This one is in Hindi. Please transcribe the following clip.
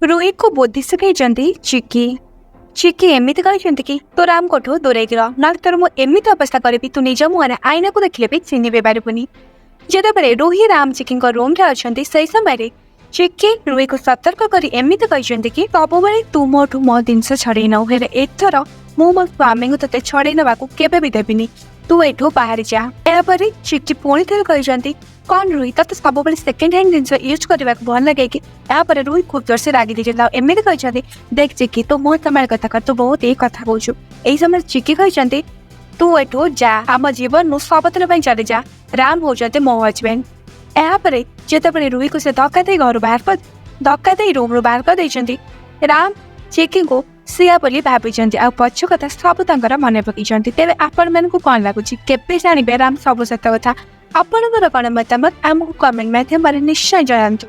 रोहित को बुद्धि शिखाई चिकी। चिकी एमती कहते कि तो राम कोठू दूरे ना तोर मुझे अवस्था करी तू निज मुहर आईना को देखले भी चिन्ह भी पारबुनि। जितेबाला रोहित राम चिकी रूम रे अच्छा से समय चिकी रोहित को सतर्क कर एमती कहते कि सब तू मोठू मो जिनस छड़े नौ हेले एथर मु मो स्वामी को ते छड़े ना केवे भी देविनी तू एठू बाहर जा। यापर चिकी पुणी थे कहते कौन रोहित तो सब सेकेंड हैंड जिन यूज करने को भल लगे कि यापर रोहित खूब जोर से रागी देते एमती कहते देख चिकी तो मो समय कथा कर तू बहुत ये कथा कौन यही समय चिकी कहते तू एठू जा आम जीवन नु सबदिन चली जा राम होते मो हजबैंड। यापर जितेबाला रोहित को से धक्का दे घर बाहर कर धक्का दे रूम रू बाहर कर देते राम चिकी को सिया बोली भाभी आ पछ कथा सब मन पकई तेरे आपण मन को कौन लगुच केवे जानवे राम सब सत कथा आपणकर कौन मतामत आमको कमेंट माध्यम निश्चय जनातु।